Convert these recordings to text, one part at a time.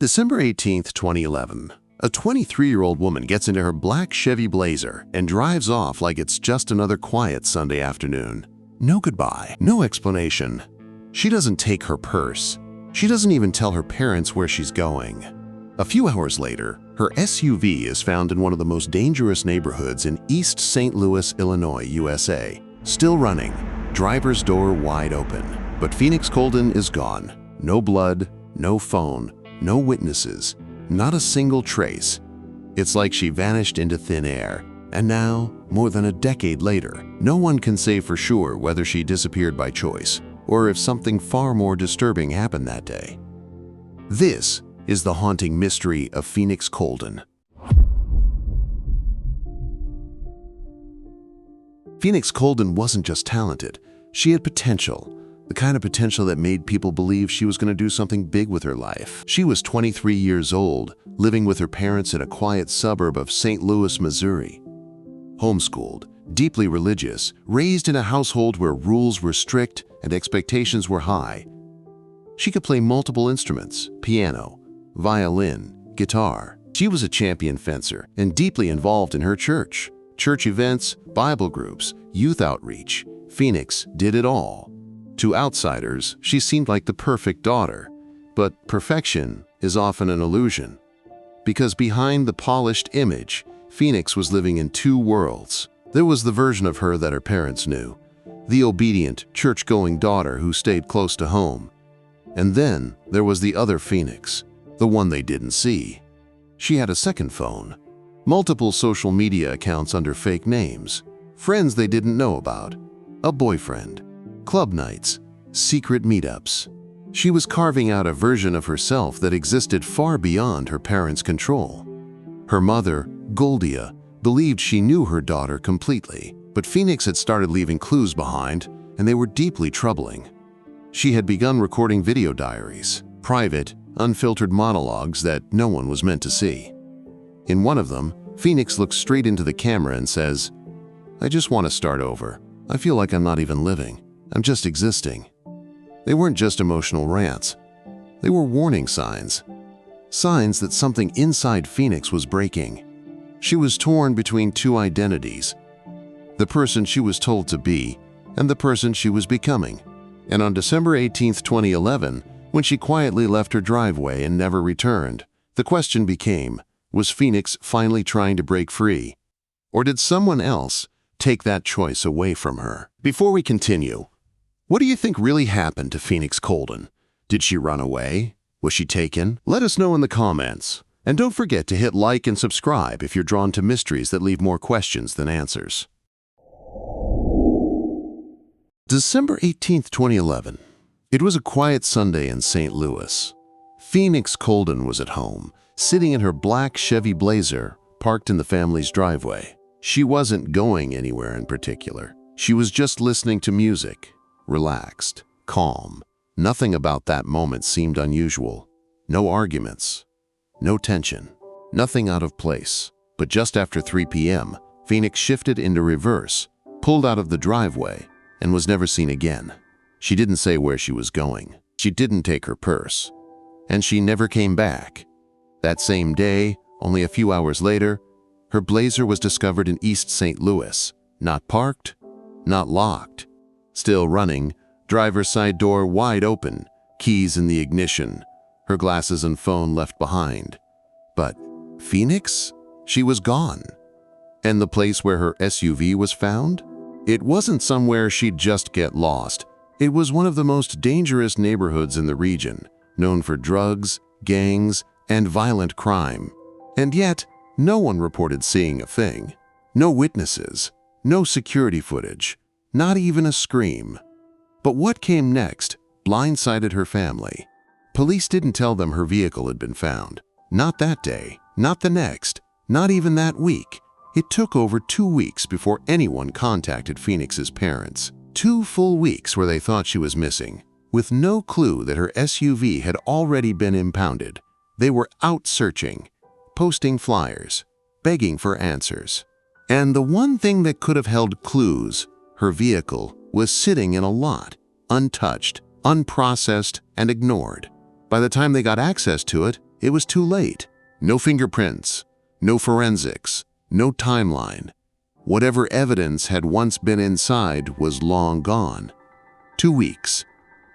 December 18, 2011. A 23-year-old woman gets into her black Chevy Blazer and drives off like it's just another quiet Sunday afternoon. No goodbye, no explanation. She doesn't take her purse. She doesn't even tell her parents where she's going. A few hours later, her SUV is found in one of the most dangerous neighborhoods in East St. Louis, Illinois, USA. Still running, driver's door wide open. But Phoenix Coldon is gone. No blood, no phone, no witnesses, not a single trace. It's like she vanished into thin air. And now, more than a decade later, no one can say for sure whether she disappeared by choice or if something far more disturbing happened that day. This is the haunting mystery of Phoenix Coldon. Phoenix Coldon wasn't just talented, she had potential. The kind of potential that made people believe she was going to do something big with her life. She was 23 years old, living with her parents in a quiet suburb of St. Louis, Missouri. Homeschooled, deeply religious, raised in a household where rules were strict and expectations were high. She could play multiple instruments: piano, violin, guitar. She was a champion fencer and deeply involved in her church. Church events, Bible groups, youth outreach. Phoenix did it all. To outsiders, she seemed like the perfect daughter, but perfection is often an illusion. Because behind the polished image, Phoenix was living in two worlds. There was the version of her that her parents knew, the obedient, church-going daughter who stayed close to home. And then there was the other Phoenix, the one they didn't see. She had a second phone, multiple social media accounts under fake names, friends they didn't know about, a boyfriend, club nights, secret meetups. She was carving out a version of herself that existed far beyond her parents' control. Her mother, Goldia, believed she knew her daughter completely, but Phoenix had started leaving clues behind, and they were deeply troubling. She had begun recording video diaries, private, unfiltered monologues that no one was meant to see. In one of them, Phoenix looks straight into the camera and says, "I just want to start over. I feel like I'm not even living. I'm just existing." They weren't just emotional rants. They were warning signs. Signs that something inside Phoenix was breaking. She was torn between two identities: the person she was told to be and the person she was becoming. And on December 18, 2011, when she quietly left her driveway and never returned, the question became, was Phoenix finally trying to break free? Or did someone else take that choice away from her? Before we continue, what do you think really happened to Phoenix Coldon? Did she run away? Was she taken? Let us know in the comments. And don't forget to hit like and subscribe if you're drawn to mysteries that leave more questions than answers. December 18, 2011. It was a quiet Sunday in St. Louis. Phoenix Coldon was at home, sitting in her black Chevy Blazer, parked in the family's driveway. She wasn't going anywhere in particular. She was just listening to music, relaxed, calm. Nothing about that moment seemed unusual. No arguments, no tension, nothing out of place. But just after 3 p.m., Phoenix shifted into reverse, pulled out of the driveway, and was never seen again. She didn't say where she was going. She didn't take her purse. And she never came back. That same day, only a few hours later, her Blazer was discovered in East St. Louis, not parked, not locked, still running, driver's side door wide open, keys in the ignition, her glasses and phone left behind. But Phoenix? She was gone. And the place where her SUV was found? It wasn't somewhere she'd just get lost. It was one of the most dangerous neighborhoods in the region, known for drugs, gangs, and violent crime. And yet, no one reported seeing a thing. No witnesses, no security footage, not even a scream. But what came next blindsided her family. Police didn't tell them her vehicle had been found. Not that day, not the next, not even that week. It took over 2 weeks before anyone contacted Phoenix's parents. 2 full weeks where they thought she was missing, with no clue that her SUV had already been impounded. They were out searching, posting flyers, begging for answers. And the one thing that could have held clues, her vehicle, was sitting in a lot, untouched, unprocessed, and ignored. By the time they got access to it, It was too late. No fingerprints, no forensics, no timeline. Whatever evidence had once been inside was long gone. 2 weeks.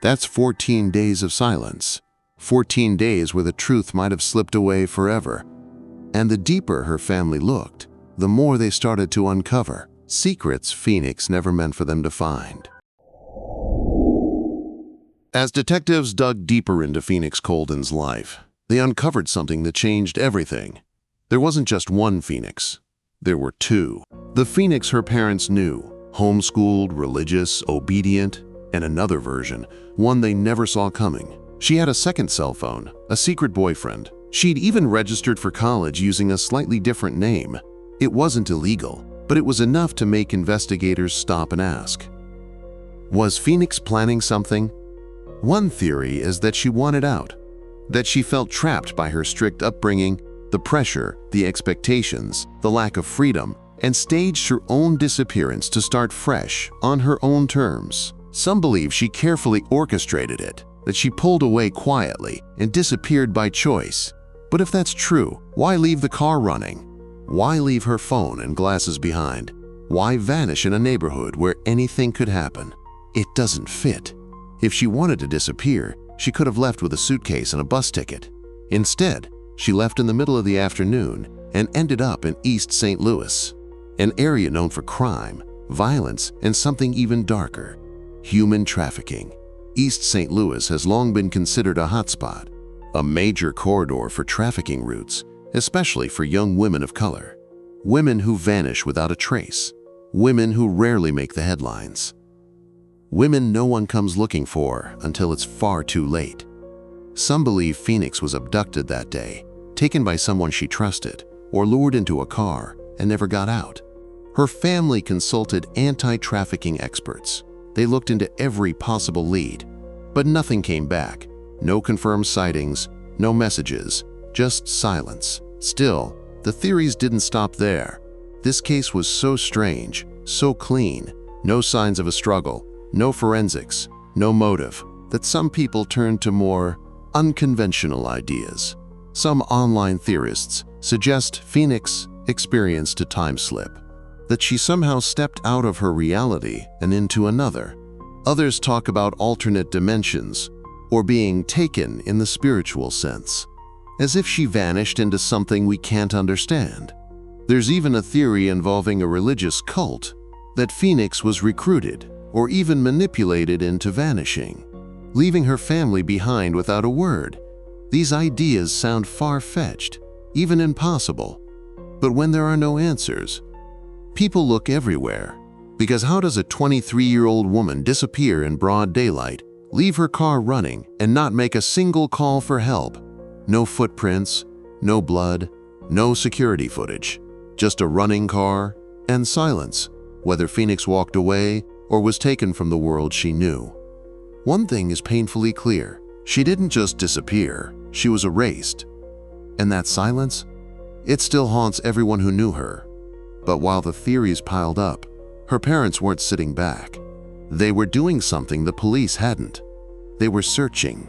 That's 14 days of silence. 14 days where the truth might have slipped away forever. And the deeper her family looked, the more they started to uncover secrets Phoenix never meant for them to find. As detectives dug deeper into Phoenix Coldon's life, they uncovered something that changed everything. There wasn't just one Phoenix. There were two. The Phoenix her parents knew, homeschooled, religious, obedient, and another version, one they never saw coming. She had a second cell phone, a secret boyfriend. She'd even registered for college using a slightly different name. It wasn't illegal, but it was enough to make investigators stop and ask. Was Phoenix planning something? One theory is that she wanted out, that she felt trapped by her strict upbringing, the pressure, the expectations, the lack of freedom, and staged her own disappearance to start fresh on her own terms. Some believe she carefully orchestrated it, that she pulled away quietly and disappeared by choice. But if that's true, why leave the car running? Why leave her phone and glasses behind? Why vanish in a neighborhood where anything could happen? It doesn't fit. If she wanted to disappear, she could have left with a suitcase and a bus ticket. Instead, she left in the middle of the afternoon and ended up in East St. Louis, an area known for crime, violence, and something even darker: human trafficking. East St. Louis has long been considered a hotspot, a major corridor for trafficking routes, especially for young women of color. Women who vanish without a trace. Women who rarely make the headlines. Women no one comes looking for until it's far too late. Some believe Phoenix was abducted that day, taken by someone she trusted, or lured into a car and never got out. Her family consulted anti-trafficking experts. They looked into every possible lead, but nothing came back. No confirmed sightings, no messages, just silence. Still, the theories didn't stop there. This case was so strange, so clean, no signs of a struggle, no forensics, no motive, that some people turned to more unconventional ideas. Some online theorists suggest Phoenix experienced a time slip, that she somehow stepped out of her reality and into another. Others talk about alternate dimensions, or being taken in the spiritual sense, as if she vanished into something we can't understand. There's even a theory involving a religious cult, that Phoenix was recruited or even manipulated into vanishing, leaving her family behind without a word. These ideas sound far-fetched, even impossible. But when there are no answers, people look everywhere. Because how does a 23-year-old woman disappear in broad daylight, leave her car running, and not make a single call for help? No footprints, no blood, no security footage. Just a running car and silence, whether Phoenix walked away or was taken from the world she knew. One thing is painfully clear. She didn't just disappear, she was erased. And that silence? It still haunts everyone who knew her. But while the theories piled up, her parents weren't sitting back. They were doing something the police hadn't. They were searching.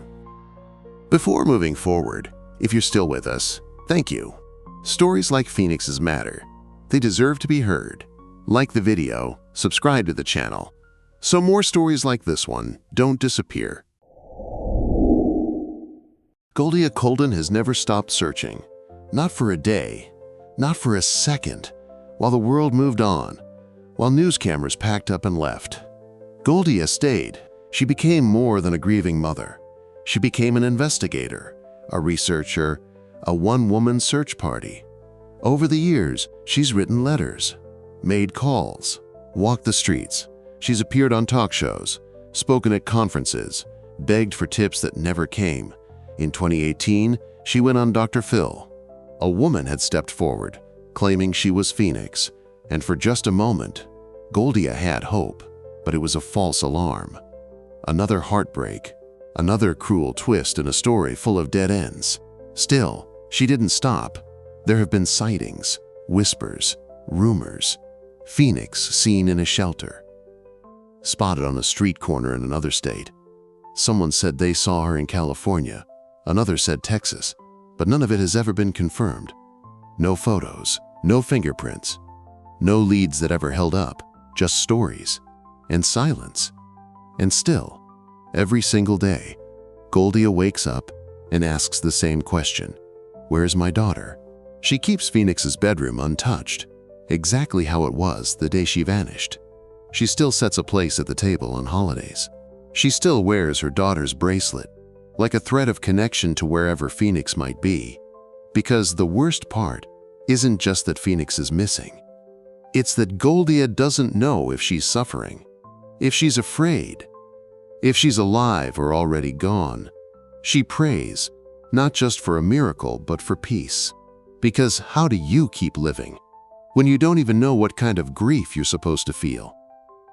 Before moving forward, if you're still with us, thank you. Stories like Phoenix's matter. They deserve to be heard. Like the video, subscribe to the channel, so more stories like this one don't disappear. Goldia Coldon has never stopped searching. Not for a day, not for a second, while the world moved on, while news cameras packed up and left. Goldia stayed. She became more than a grieving mother. She became an investigator, a researcher, a one-woman search party. Over the years, she's written letters, made calls, walked the streets. She's appeared on talk shows, spoken at conferences, begged for tips that never came. In 2018, she went on Dr. Phil. A woman had stepped forward, claiming she was Phoenix, and for just a moment, Goldia had hope, but it was a false alarm. Another heartbreak, another cruel twist in a story full of dead ends. Still, she didn't stop. There have been sightings, whispers, rumors. Phoenix seen in a shelter, spotted on a street corner in another state. Someone said they saw her in California. Another said Texas. but none of it has ever been confirmed. No photos, no fingerprints, no leads that ever held up, just stories and silence. And still, every single day, Goldia wakes up and asks the same question. Where's my daughter? She keeps Phoenix's bedroom untouched, exactly how it was the day she vanished. She still sets a place at the table on holidays. She still wears her daughter's bracelet, like a thread of connection to wherever Phoenix might be. Because the worst part isn't just that Phoenix is missing. It's that Goldia doesn't know if she's suffering, if she's afraid, if she's alive or already gone. She prays, not just for a miracle, but for peace. Because how do you keep living when you don't even know what kind of grief you're supposed to feel?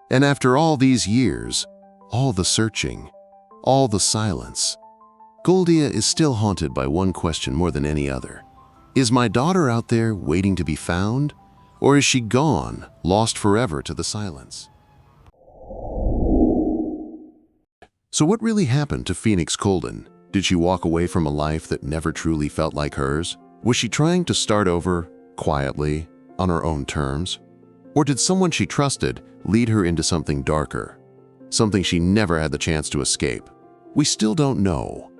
And after all these years, all the searching, all the silence, Goldia is still haunted by one question more than any other. Is my daughter out there waiting to be found? Or is she gone, lost forever to the silence? So what really happened to Phoenix Coldon? Did she walk away from a life that never truly felt like hers? Was she trying to start over, quietly, on her own terms? Or did someone she trusted lead her into something darker, something she never had the chance to escape? We still don't know.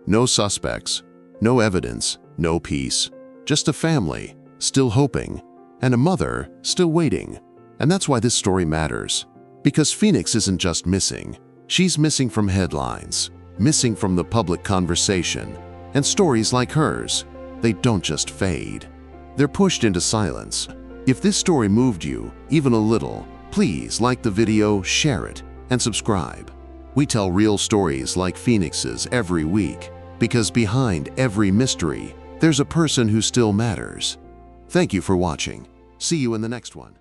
No suspects, no evidence, no peace. Just a family, still hoping, and a mother, still waiting. And that's why this story matters. Because Phoenix isn't just missing. She's missing from headlines, missing from the public conversation. And stories like hers, they don't just fade. They're pushed into silence. If this story moved you, even a little, please like the video, share it, and subscribe. We tell real stories like Phoenix's every week, because behind every mystery, there's a person who still matters. Thank you for watching. See you in the next one.